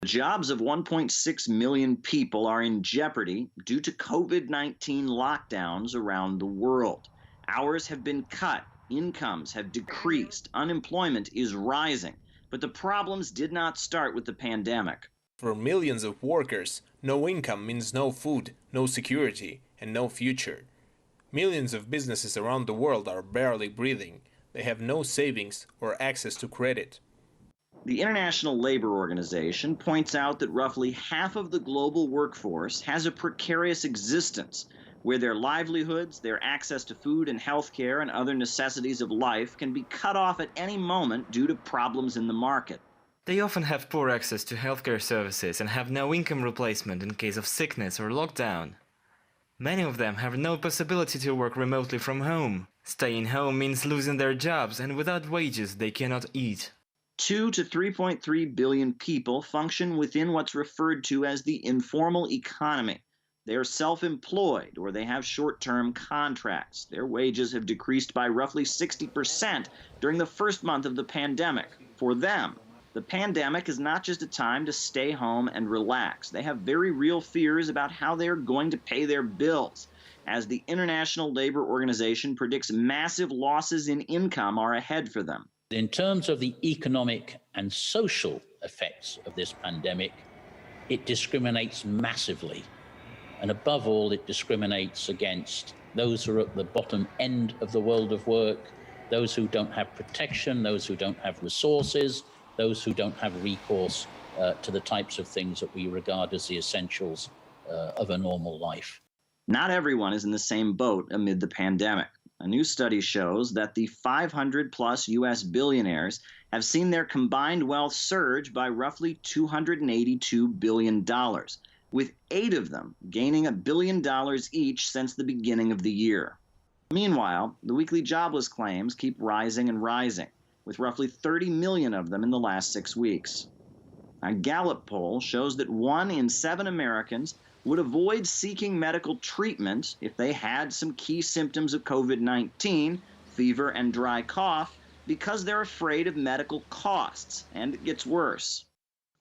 The jobs of 1.6 million people are in jeopardy due to COVID-19 lockdowns around the world. Hours have been cut, incomes have decreased, unemployment is rising. But the problems did not start with the pandemic. For millions of workers, no income means no food, no security, and no future. Millions of businesses around the world are barely breathing. They have no savings or access to credit. The International Labor Organization points out that roughly half of the global workforce has a precarious existence, where their livelihoods, their access to food and health care and other necessities of life can be cut off at any moment due to problems in the market. They often have poor access to healthcare services and have no income replacement in case of sickness or lockdown. Many of them have no possibility to work remotely from home. Staying home means losing their jobs, and without wages they cannot eat. 2 to 3.3 billion people function within what's referred to as the informal economy. They are self-employed or they have short-term contracts. Their wages have decreased by roughly 60% during the first month of the pandemic. For them, the pandemic is not just a time to stay home and relax. They have very real fears about how they are going to pay their bills, as the International Labor Organization predicts massive losses in income are ahead for them. In terms of the economic and social effects of this pandemic, it discriminates massively. And above all, it discriminates against those who are at the bottom end of the world of work, those who don't have protection, those who don't have resources, those who don't have recourse to the types of things that we regard as the essentials of a normal life. Not everyone is in the same boat amid the pandemic. A new study shows that the 500-plus U.S. billionaires have seen their combined wealth surge by roughly $282 billion, with 8 of them gaining $1 billion each since the beginning of the year. Meanwhile, the weekly jobless claims keep rising and rising, with roughly 30 million of them in the last 6 weeks. A Gallup poll shows that 1 in 7 Americans would avoid seeking medical treatment if they had some key symptoms of COVID-19, fever and dry cough, because they're afraid of medical costs, and it gets worse.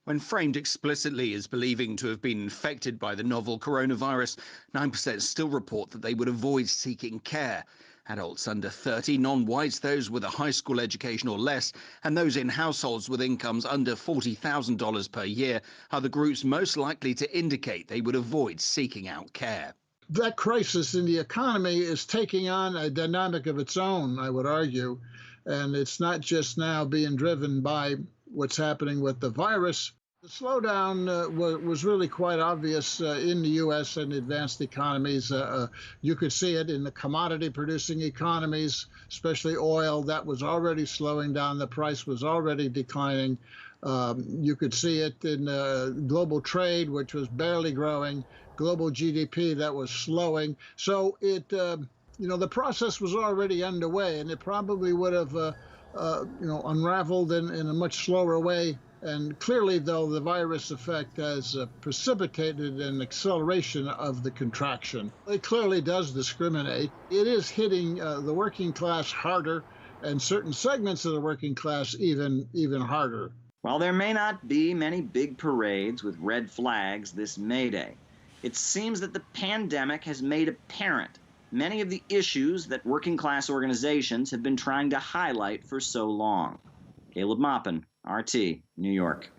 When framed explicitly as believing to have been infected by the novel coronavirus, 9% still report that they would avoid seeking care. Adults under 30, non-whites, those with a high school education or less, and those in households with incomes under $40,000 per year are the groups most likely to indicate they would avoid seeking out care. That crisis in the economy is taking on a dynamic of its own, I would argue, and it's not just now being driven by what's happening with the virus. The slowdown was really quite obvious in the U.S. and advanced economies. You could see it in the commodity-producing economies, especially oil. That was already slowing down. The price was already declining. You could see it in global trade, which was barely growing, global GDP that was slowing. So it, the process was already underway, and it probably would have, unraveled in a much slower way. And clearly, though, the virus effect has precipitated an acceleration of the contraction. It clearly does discriminate. It is hitting the working class harder, and certain segments of the working class even harder. While there may not be many big parades with red flags this May Day, it seems that the pandemic has made apparent many of the issues that working class organizations have been trying to highlight for so long. Caleb Maupin, RT, New York.